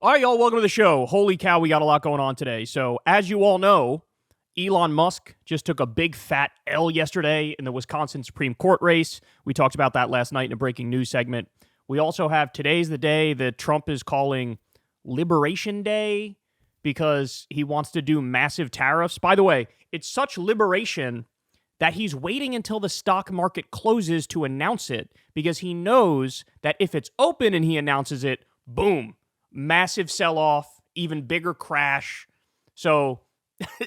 All right, y'all, welcome to the show. Holy cow, we got a lot going on today. So, as you all know, Elon Musk just took a big fat L yesterday in the Wisconsin Supreme Court race. We talked about that last night in a breaking news segment. We also have today's the day that Trump is calling Liberation Day because he wants to do massive tariffs. By the way, it's such liberation that he's waiting until the stock market closes to announce it because he knows that if it's open and he announces it, boom, massive sell-off, even bigger crash. So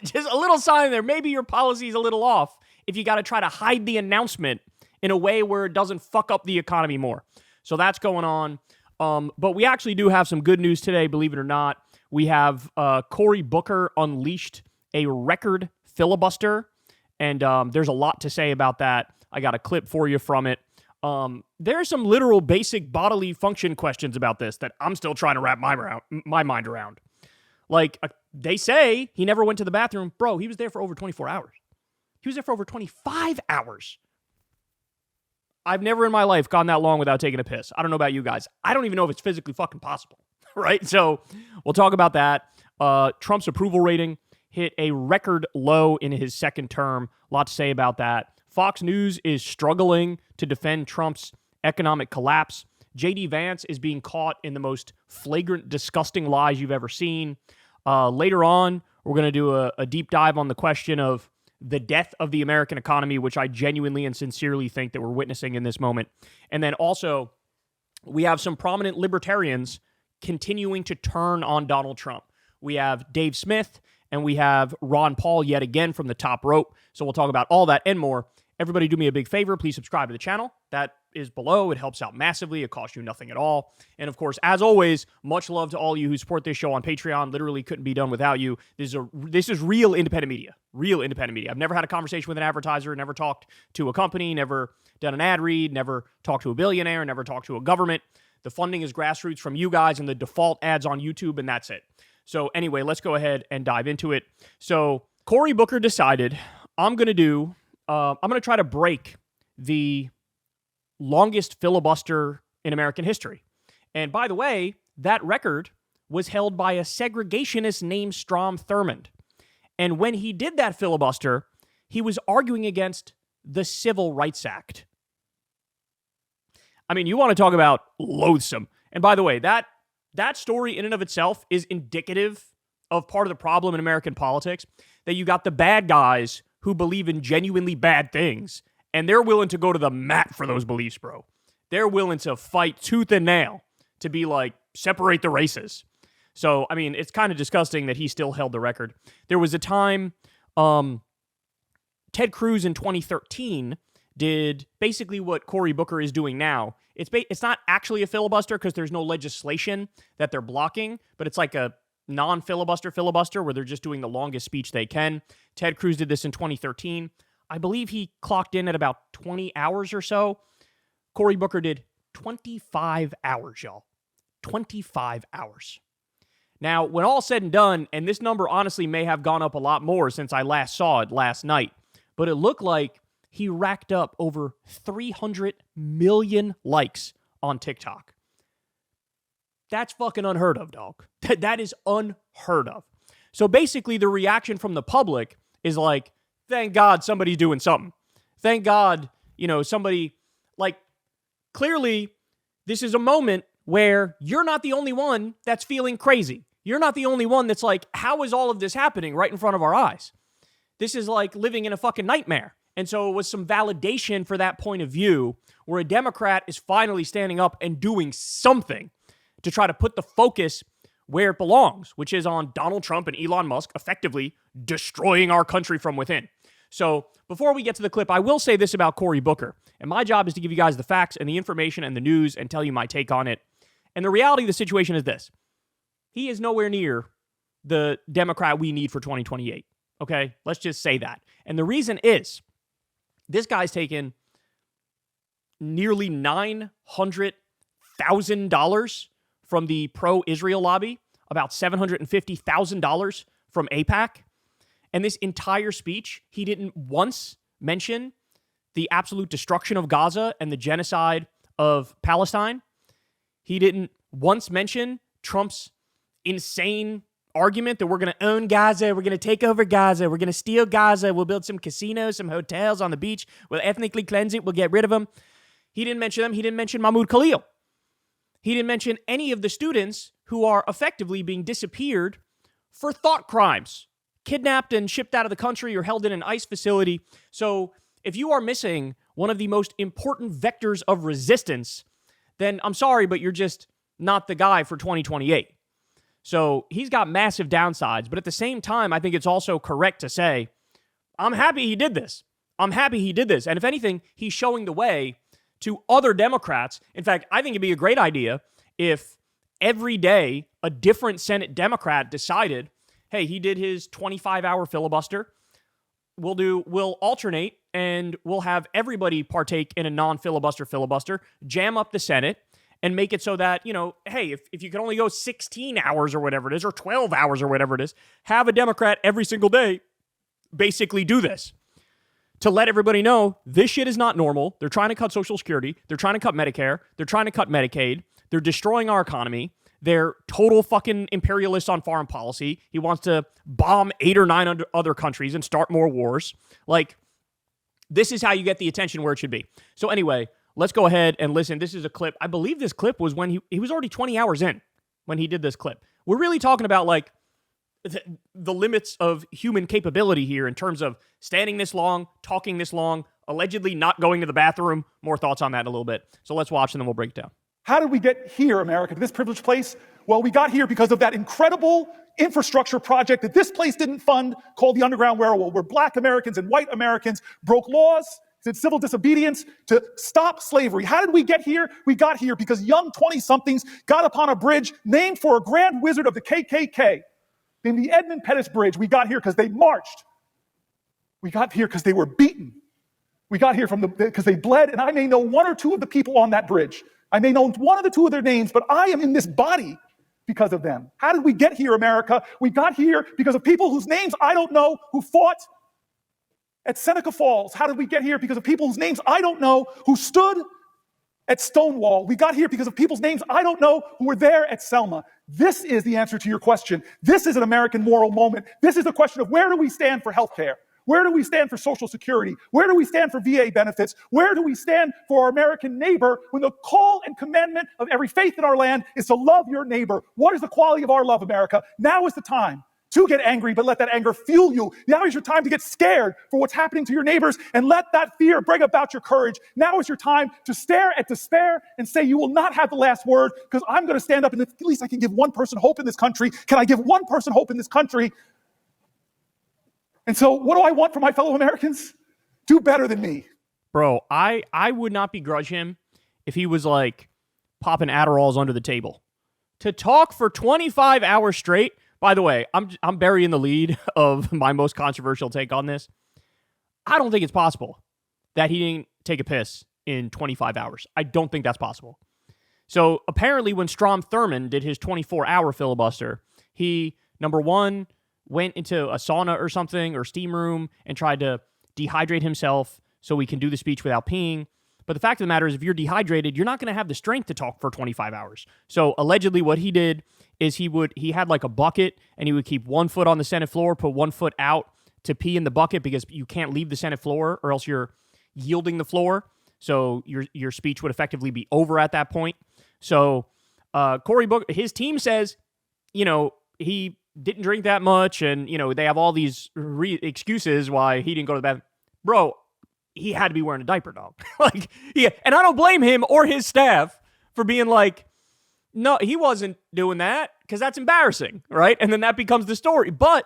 just a little sign there. Maybe your policy is a little off if you got to try to hide the announcement in a way where it doesn't fuck up the economy more. So that's going on. But we actually do have some good news today, believe it or not. We have Cory Booker unleashed a record filibuster, and there's a lot to say about that. I got a clip for you from it. There are some literal basic bodily function questions about this that I'm still trying to wrap my mind around. Like, they say he never went to the bathroom. Bro, he was there for over 24 hours. He was there for over 25 hours. I've never in my life gone that long without taking a piss. I don't know about you guys. I don't even know if it's physically fucking possible, right? So we'll talk about that. Trump's approval rating hit a record low in his second term. A lot to say about that. Fox News is struggling to defend Trump's economic collapse. J.D. Vance is being caught in the most flagrant, disgusting lies you've ever seen. Later on, we're going to do a deep dive on the question of the death of the American economy, which I genuinely and sincerely think that we're witnessing in this moment. And then also, we have some prominent libertarians continuing to turn on Donald Trump. We have Dave Smith, and we have Ron Paul yet again from the top rope. So we'll talk about all that and more. Everybody do me a big favor. Please subscribe to the channel. That is below. It helps out massively. It costs you nothing at all. And of course, as always, much love to all you who support this show on Patreon. Literally couldn't be done without you. This is real independent media. Real independent media. I've never had a conversation with an advertiser, never talked to a company, never done an ad read, never talked to a billionaire, never talked to a government. The funding is grassroots from you guys and the default ads on YouTube, and that's it. So anyway, let's go ahead and dive into it. So Cory Booker decided I'm going to try to break the longest filibuster in American history. And by the way, that record was held by a segregationist named Strom Thurmond. And when he did that filibuster, he was arguing against the Civil Rights Act. I mean, you want to talk about loathsome. And by the way, that story in and of itself is indicative of part of the problem in American politics, that you got the bad guys who believe in genuinely bad things, and they're willing to go to the mat for those beliefs, bro. They're willing to fight tooth and nail to be like, separate the races. So, I mean, it's kind of disgusting that he still held the record. There was a time, Ted Cruz in 2013 did basically what Cory Booker is doing now. It's not actually a filibuster because there's no legislation that they're blocking, but it's like a non-filibuster where they're just doing the longest speech they can. Ted Cruz did this in 2013. I believe he clocked in at about 20 hours or so. Cory Booker did 25 hours, y'all. 25 hours. Now, when all said and done, and this number honestly may have gone up a lot more since I last saw it last night, but it looked like he racked up over 300 million likes on TikTok. That's fucking unheard of, dog. That is unheard of. So basically, the reaction from the public is like, thank God somebody's doing something. Thank God, somebody, like, clearly, this is a moment where you're not the only one that's feeling crazy. You're not the only one that's like, how is all of this happening right in front of our eyes? This is like living in a fucking nightmare. And so it was some validation for that point of view where a Democrat is finally standing up and doing something to try to put the focus where it belongs, which is on Donald Trump and Elon Musk effectively destroying our country from within. So before we get to the clip, I will say this about Cory Booker. And my job is to give you guys the facts and the information and the news and tell you my take on it. And the reality of the situation is this. He is nowhere near the Democrat we need for 2028. Okay? Let's just say that. And the reason is, this guy's taken nearly $900,000 from the pro-Israel lobby, about $750,000 from AIPAC. And this entire speech, he didn't once mention the absolute destruction of Gaza and the genocide of Palestine. He didn't once mention Trump's insane argument that we're going to own Gaza, we're going to take over Gaza, we're going to steal Gaza, we'll build some casinos, some hotels on the beach, we'll ethnically cleanse it, we'll get rid of them. He didn't mention them. He didn't mention Mahmoud Khalil. He didn't mention any of the students who are effectively being disappeared for thought crimes, kidnapped and shipped out of the country or held in an ICE facility. So if you are missing one of the most important vectors of resistance, then I'm sorry, but you're just not the guy for 2028. So he's got massive downsides, but at the same time, I think it's also correct to say, I'm happy he did this. I'm happy he did this. And if anything, he's showing the way to other Democrats. In fact, I think it'd be a great idea if every day a different Senate Democrat decided, hey, he did his 25-hour filibuster. We'll alternate and we'll have everybody partake in a non-filibuster filibuster, jam up the Senate, and make it so that, hey, if you can only go 16 hours or whatever it is, or 12 hours or whatever it is, have a Democrat every single day basically do this to let everybody know this shit is not normal. They're trying to cut Social Security. They're trying to cut Medicare. They're trying to cut Medicaid. They're destroying our economy. They're total fucking imperialists on foreign policy. He wants to bomb 8 or 9 other countries and start more wars. Like, this is how you get the attention where it should be. So anyway, let's go ahead and listen. This is a clip. I believe this clip was when he was already 20 hours in when he did this clip. We're really talking about like the limits of human capability here in terms of standing this long, talking this long, allegedly not going to the bathroom. More thoughts on that in a little bit. So let's watch and then we'll break it down. How did we get here, America, to this privileged place? Well, we got here because of that incredible infrastructure project that this place didn't fund called the Underground Railroad, where black Americans and white Americans broke laws, did civil disobedience to stop slavery. How did we get here? We got here because young 20-somethings got upon a bridge named for a grand wizard of the KKK, named the Edmund Pettus Bridge. We got here because they marched. We got here because they were beaten. We got here because they bled, and I may know 1 or 2 of the people on that bridge. I may know 1 or 2 of their names, but I am in this body because of them. How did we get here, America? We got here because of people whose names I don't know, who fought at Seneca Falls. How did we get here? Because of people whose names I don't know, who stood at Stonewall. We got here because of people's names I don't know, who were there at Selma. This is the answer to your question. This is an American moral moment. This is the question of where do we stand for healthcare? Where do we stand for Social Security? Where do we stand for VA benefits? Where do we stand for our American neighbor when the call and commandment of every faith in our land is to love your neighbor? What is the quality of our love, America? Now is the time to get angry, but let that anger fuel you. Now is your time to get scared for what's happening to your neighbors and let that fear bring about your courage. Now is your time to stare at despair and say you will not have the last word because I'm going to stand up and at least I can give one person hope in this country. Can I give one person hope in this country? And so what do I want from my fellow Americans? Do better than me. Bro, I would not begrudge him if he was like popping Adderalls under the table. To talk for 25 hours straight. By the way, I'm burying the lead of my most controversial take on this. I don't think it's possible that he didn't take a piss in 25 hours. I don't think that's possible. So apparently when Strom Thurmond did his 24-hour filibuster, he, number one, went into a sauna or something or steam room and tried to dehydrate himself so he can do the speech without peeing. But the fact of the matter is, if you're dehydrated, you're not going to have the strength to talk for 25 hours. So allegedly what he did is he had like a bucket and he would keep 1 foot on the Senate floor, put 1 foot out to pee in the bucket because you can't leave the Senate floor or else you're yielding the floor. So your speech would effectively be over at that point. So Cory Booker, his team says, he didn't drink that much, and they have all these excuses why he didn't go to the bathroom. Bro, he had to be wearing a diaper, dog. And I don't blame him or his staff for being like, no, he wasn't doing that because that's embarrassing, right? And then that becomes the story. But,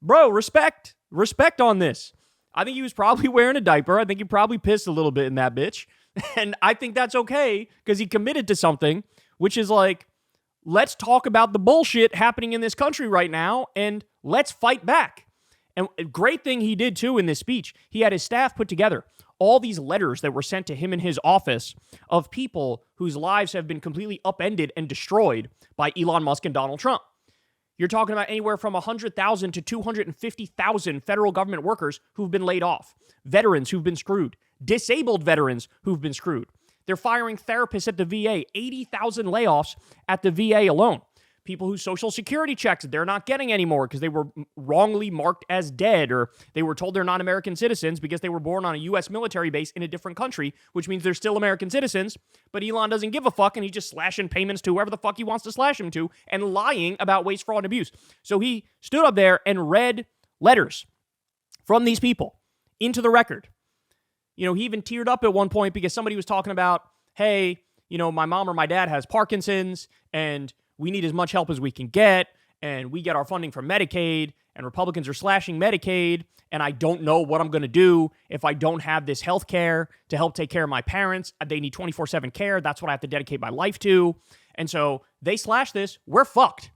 bro, respect on this. I think he was probably wearing a diaper. I think he probably pissed a little bit in that bitch, and I think that's okay because he committed to something, which is like, let's talk about the bullshit happening in this country right now, and let's fight back. And a great thing he did, too, in this speech, he had his staff put together all these letters that were sent to him in his office of people whose lives have been completely upended and destroyed by Elon Musk and Donald Trump. You're talking about anywhere from 100,000 to 250,000 federal government workers who've been laid off, veterans who've been screwed, disabled veterans who've been screwed. They're firing therapists at the VA, 80,000 layoffs at the VA alone. people whose social security checks they're not getting anymore because they were wrongly marked as dead, or they were told they're not American citizens because they were born on a U.S. military base in a different country, which means they're still American citizens. But Elon doesn't give a fuck, and he's just slashing payments to whoever the fuck he wants to slash them to and lying about waste, fraud, and abuse. So he stood up there and read letters from these people into the record. He even teared up at one point because somebody was talking about, hey, my mom or my dad has Parkinson's, and we need as much help as we can get, and we get our funding from Medicaid, and Republicans are slashing Medicaid, and I don't know what I'm going to do if I don't have this health care to help take care of my parents. They need 24/7 care. That's what I have to dedicate my life to. And so they slash this. We're fucked,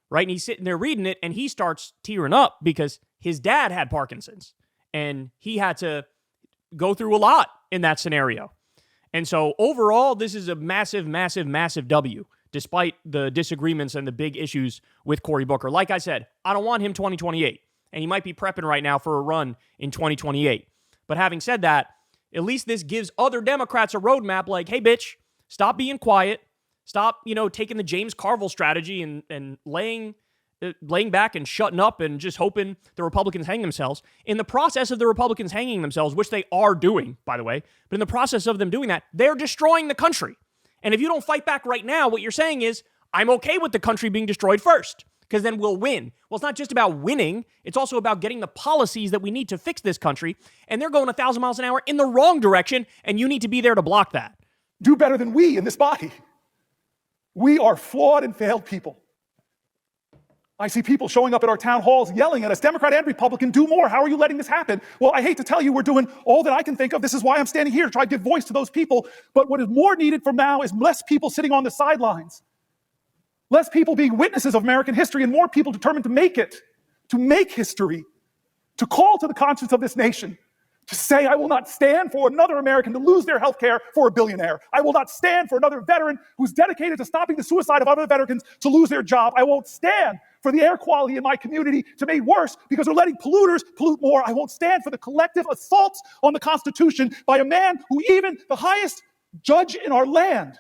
right? And he's sitting there reading it, and he starts tearing up because his dad had Parkinson's, and he had to go through a lot in that scenario. And so overall, this is a massive, massive, massive W, despite the disagreements and the big issues with Cory Booker. Like I said, I don't want him 2028, and he might be prepping right now for a run in 2028. But having said that, at least this gives other Democrats a roadmap like, hey, bitch, stop being quiet. Stop, taking the James Carville strategy and laying back and shutting up and just hoping the Republicans hang themselves. In the process of the Republicans hanging themselves, which they are doing, by the way, but in the process of them doing that, they're destroying the country. And if you don't fight back right now, what you're saying is, I'm okay with the country being destroyed first, because then we'll win. Well, it's not just about winning. It's also about getting the policies that we need to fix this country. And they're going 1,000 miles an hour in the wrong direction, and you need to be there to block that. Do better than we in this body. We are flawed and failed people. I see people showing up at our town halls yelling at us, Democrat and Republican, do more. How are you letting this happen? Well, I hate to tell you, we're doing all that I can think of. This is why I'm standing here to try to give voice to those people. But what is more needed from now is less people sitting on the sidelines, less people being witnesses of American history, and more people determined to make it, to make history, to call to the conscience of this nation, to say, I will not stand for another American to lose their health care for a billionaire. I will not stand for another veteran who's dedicated to stopping the suicide of other veterans to lose their job. I won't stand for the air quality in my community to be made worse because they're letting polluters pollute more. I won't stand for the collective assaults on the Constitution by a man who even the highest judge in our land,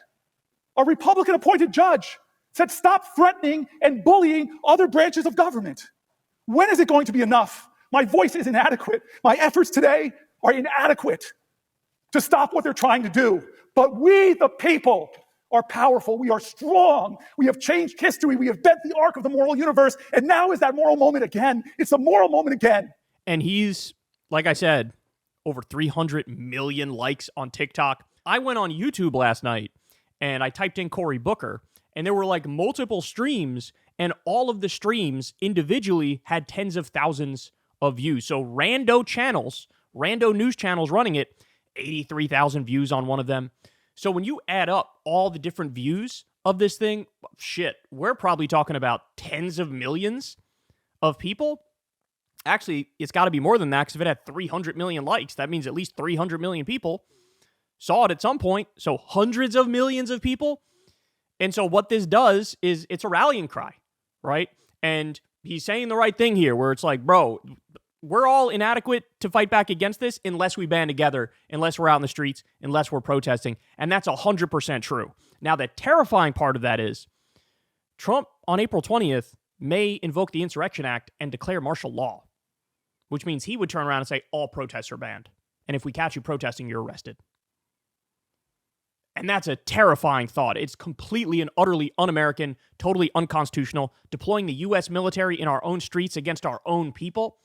a Republican-appointed judge, said stop threatening and bullying other branches of government. When is it going to be enough? My voice is inadequate. My efforts today are inadequate to stop what they're trying to do. But we, the people, are powerful. We are strong. We have changed history. We have bent the arc of the moral universe. And now is that moral moment again. It's a moral moment again. And he's, like I said, over 300 million likes on TikTok. I went on YouTube last night and I typed in Cory Booker, and there were like multiple streams, and all of the streams individually had tens of thousands of views. So rando news channels running it, 83,000 views on one of them. So when you add up all the different views of this thing, shit, we're probably talking about tens of millions of people. Actually, it's got to be more than that, because if it had 300 million likes, that means at least 300 million people saw it at some point. So hundreds of millions of people. And so what this does is it's a rallying cry, right? And he's saying the right thing here, where it's like, bro, we're all inadequate to fight back against this unless we band together, unless we're out in the streets, unless we're protesting. And that's 100% true. Now, the terrifying part of that is Trump on April 20th may invoke the Insurrection Act and declare martial law, which means he would turn around and say all protests are banned. And if we catch you protesting, you're arrested. And that's a terrifying thought. It's completely and utterly un-American, totally unconstitutional, deploying the U.S. military in our own streets against our own people.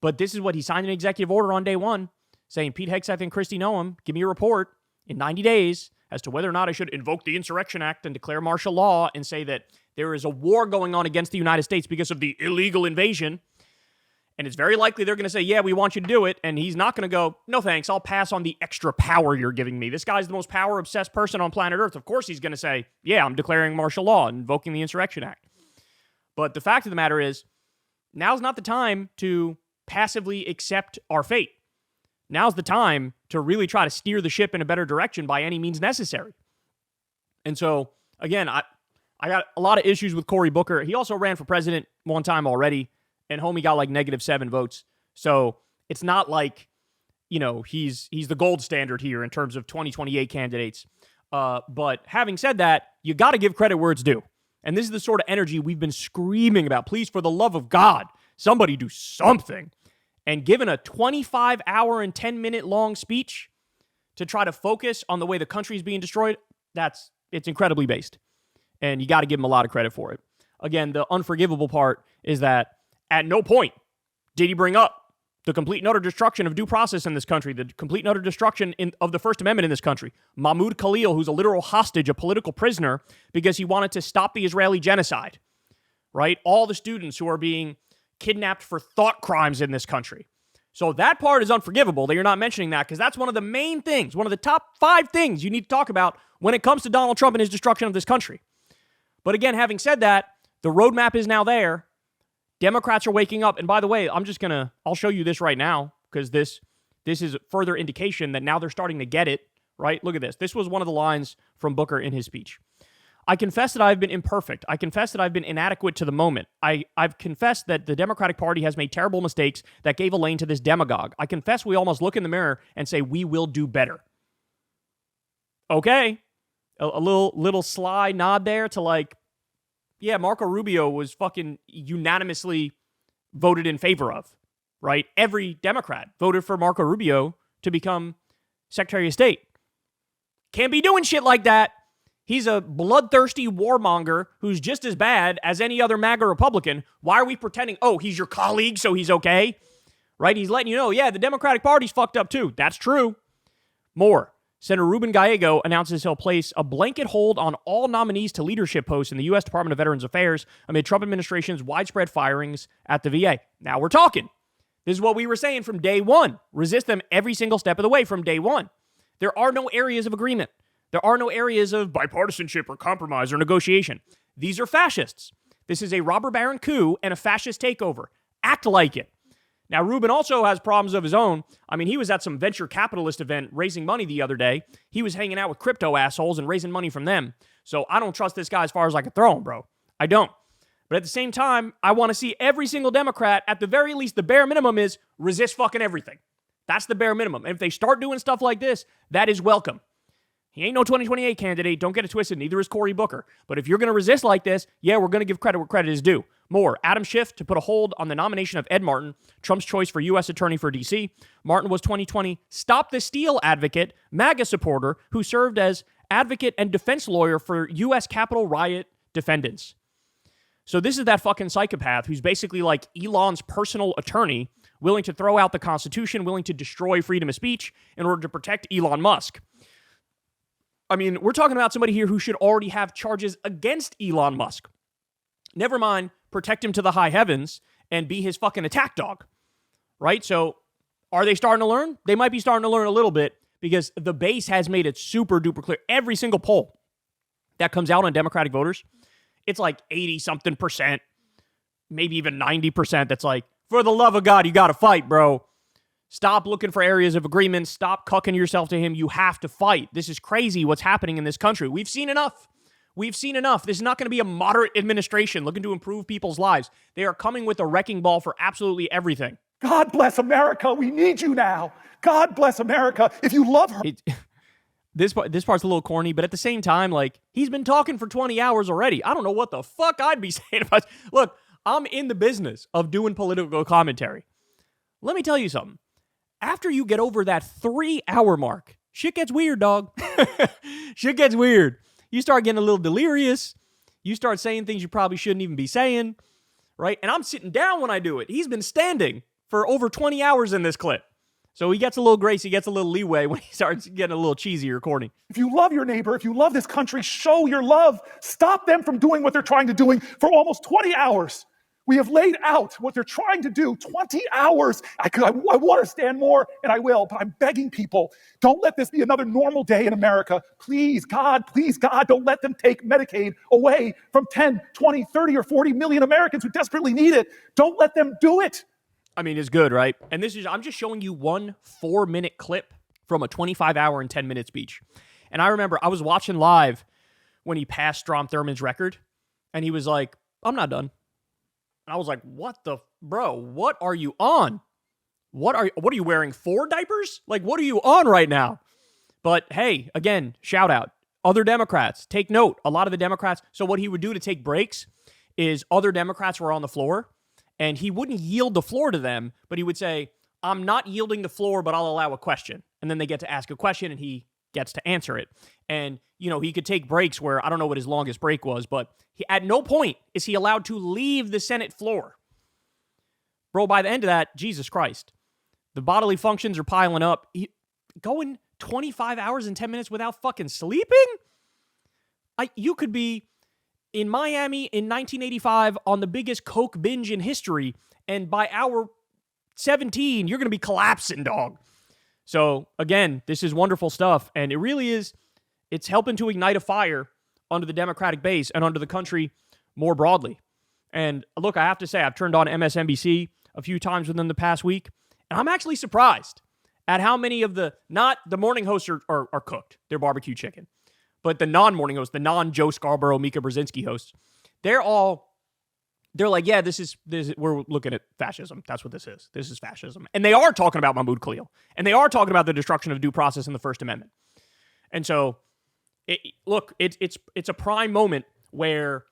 But this is what he signed an executive order on day one, saying, Pete Hegseth and Christy Noem, give me a report in 90 days as to whether or not I should invoke the Insurrection Act and declare martial law and say that there is a war going on against the United States because of the illegal invasion. And it's very likely they're going to say, yeah, we want you to do it. And he's not going to go, no thanks, I'll pass on the extra power you're giving me. This guy's the most power-obsessed person on planet Earth. Of course he's going to say, yeah, I'm declaring martial law and invoking the Insurrection Act. But the fact of the matter is, now's not the time to passively accept our fate. Now's the time to really try to steer the ship in a better direction by any means necessary. And so, again, I got a lot of issues with Cory Booker. He also ran for president one time already, and homie got like -7 votes. So it's not like, you know, he's the gold standard here in terms of 2028 candidates. But having said that, you got to give credit where it's due. And this is the sort of energy we've been screaming about. Please, for the love of God, somebody do something. And given a 25-hour and 10-minute long speech to try to focus on the way the country is being destroyed, it's incredibly based. And you got to give him a lot of credit for it. Again, the unforgivable part is that at no point did he bring up the complete and utter destruction of due process in this country, the complete and utter destruction of the First Amendment in this country. Mahmoud Khalil, who's a literal hostage, a political prisoner, because he wanted to stop the Israeli genocide, right? All the students who are being kidnapped for thought crimes in this country. So that part is unforgivable that you're not mentioning that, because that's one of the main things, one of the top 5 things you need to talk about when it comes to Donald Trump and his destruction of this country. But again, having said that, the roadmap is now there. Democrats are waking up. And by the way, I'll show you this right now, because this is further indication that now they're starting to get it, right? Look at this. This was one of the lines from Booker in his speech. I confess that I've been imperfect. I confess that I've been inadequate to the moment. I've confessed that the Democratic Party has made terrible mistakes that gave a lane to this demagogue. I confess we almost look in the mirror and say, we will do better. Okay. A little sly nod there to like, yeah, Marco Rubio was fucking unanimously voted in favor of, right? Every Democrat voted for Marco Rubio to become Secretary of State. Can't be doing shit like that. He's a bloodthirsty warmonger who's just as bad as any other MAGA Republican. Why are we pretending, oh, he's your colleague, so he's okay? Right? He's letting you know, yeah, the Democratic Party's fucked up too. That's true. More. Senator Ruben Gallego announces he'll place a blanket hold on all nominees to leadership posts in the U.S. Department of Veterans Affairs amid Trump administration's widespread firings at the VA. Now we're talking. This is what we were saying from day one. Resist them every single step of the way from day one. There are no areas of agreement. There are no areas of bipartisanship or compromise or negotiation. These are fascists. This is a robber baron coup and a fascist takeover. Act like it. Now, Rubin also has problems of his own. I mean, he was at some venture capitalist event raising money the other day. He was hanging out with crypto assholes and raising money from them. So I don't trust this guy as far as I can throw him, bro. I don't. But at the same time, I want to see every single Democrat, at the very least, the bare minimum is resist fucking everything. That's the bare minimum. And if they start doing stuff like this, that is welcome. He ain't no 2028 candidate. Don't get it twisted. Neither is Cory Booker. But if you're going to resist like this, yeah, we're going to give credit where credit is due. More. Adam Schiff to put a hold on the nomination of Ed Martin, Trump's choice for U.S. Attorney for D.C. Martin was 2020 Stop the Steal advocate, MAGA supporter, who served as advocate and defense lawyer for U.S. Capitol riot defendants. So this is that fucking psychopath who's basically like Elon's personal attorney, willing to throw out the Constitution, willing to destroy freedom of speech in order to protect Elon Musk. I mean, we're talking about somebody here who should already have charges against Elon Musk. Never mind protect him to the high heavens and be his fucking attack dog, right? So are they starting to learn? They might be starting to learn a little bit because the base has made it super duper clear. Every single poll that comes out on Democratic voters, it's like 80-something%, maybe even 90% that's like, for the love of God, you got to fight, bro. Stop looking for areas of agreement. Stop cucking yourself to him. You have to fight. This is crazy what's happening in this country. We've seen enough. We've seen enough. This is not going to be a moderate administration looking to improve people's lives. They are coming with a wrecking ball for absolutely everything. God bless America. We need you now. God bless America. If you love her. This part's a little corny, but at the same time, like, he's been talking for 20 hours already. I don't know what the fuck I'd be saying about. Look, I'm in the business of doing political commentary. Let me tell you something. After you get over that 3-hour mark, shit gets weird, dog. Shit gets weird. You start getting a little delirious. You start saying things you probably shouldn't even be saying, right? And I'm sitting down when I do it. He's been standing for over 20 hours in this clip. So he gets a little grace. He gets a little leeway when he starts getting a little cheesy recording. If you love your neighbor, if you love this country, show your love. Stop them from doing what they're trying to do for almost 20 hours. We have laid out what they're trying to do, 20 hours. I want to stand more, and I will, but I'm begging people, don't let this be another normal day in America. Please, God, don't let them take Medicaid away from 10, 20, 30, or 40 million Americans who desperately need it. Don't let them do it. I mean, it's good, right? And I'm just showing you one 4-minute clip from a 25-hour and 10-minute speech. And I remember I was watching live when he passed Strom Thurmond's record, and he was like, I'm not done. And I was like, bro, what are you on? What are you wearing 4 diapers? Like, what are you on right now? But hey, again, shout out. other Democrats, take note, a lot of the Democrats, so what he would do to take breaks is other Democrats were on the floor, and he wouldn't yield the floor to them, but he would say, I'm not yielding the floor, but I'll allow a question. And then they get to ask a question, and he gets to answer it. And, you know, he could take breaks where, I don't know what his longest break was, but at no point is he allowed to leave the Senate floor. Bro, by the end of that, Jesus Christ, the bodily functions are piling up. Going 25 hours and 10 minutes without fucking sleeping? You could be in Miami in 1985 on the biggest coke binge in history, and by hour 17, you're going to be collapsing, dog. So, again, this is wonderful stuff, and it really is, it's helping to ignite a fire under the Democratic base and under the country more broadly. And look, I have to say, I've turned on MSNBC a few times within the past week, and I'm actually surprised at how many of not the morning hosts are cooked, they're barbecue chicken, but the non-morning hosts, the non-Joe Scarborough, Mika Brzezinski hosts, they're like, yeah, we're looking at fascism. That's what this is. This is fascism. And they are talking about Mahmoud Khalil, and they are talking about the destruction of due process in the First Amendment. And so, it's a prime moment where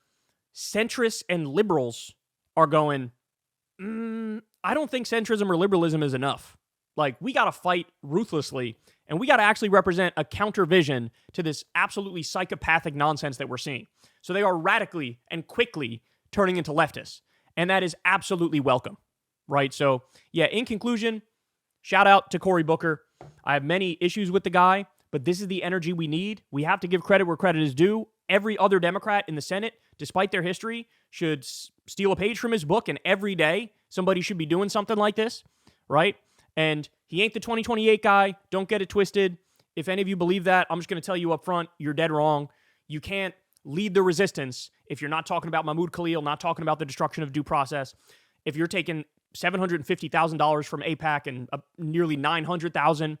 centrists and liberals are going, I don't think centrism or liberalism is enough. Like, we got to fight ruthlessly, and we got to actually represent a counter vision to this absolutely psychopathic nonsense that we're seeing. So they are radically and quickly turning into leftists, and that is absolutely welcome, right? So, yeah, in conclusion, shout out to Cory Booker. I have many issues with the guy, but this is the energy we need. We have to give credit where credit is due. Every other Democrat in the Senate, despite their history, should steal a page from his book, and every day somebody should be doing something like this, right? And he ain't the 2028 guy. Don't get it twisted. If any of you believe that, I'm just going to tell you up front, you're dead wrong. You can't lead the resistance if you're not talking about Mahmoud Khalil, not talking about the destruction of due process. If you're taking $750,000 from AIPAC and nearly $900,000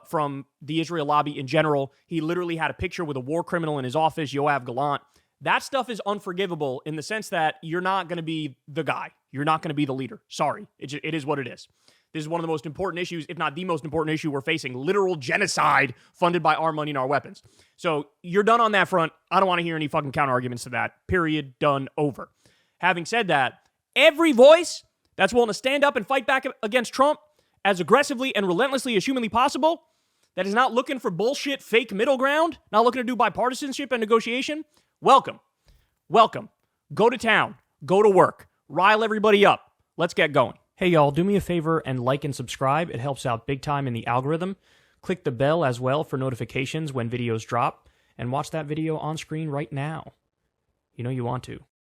from the Israel lobby in general, he literally had a picture with a war criminal in his office, Yoav Gallant. That stuff is unforgivable in the sense that you're not going to be the guy. You're not going to be the leader. Sorry. It is what it is. This is one of the most important issues, if not the most important issue we're facing, literal genocide funded by our money and our weapons. So you're done on that front. I don't want to hear any fucking counter arguments to that. Period. Done. Over. Having said that, every voice that's willing to stand up and fight back against Trump as aggressively and relentlessly as humanly possible, that is not looking for bullshit, fake middle ground, not looking to do bipartisanship and negotiation, welcome. Welcome. Go to town. Go to work. Rile everybody up. Let's get going. Hey, y'all, do me a favor and like and subscribe. It helps out big time in the algorithm. Click the bell as well for notifications when videos drop, and watch that video on screen right now. You know you want to.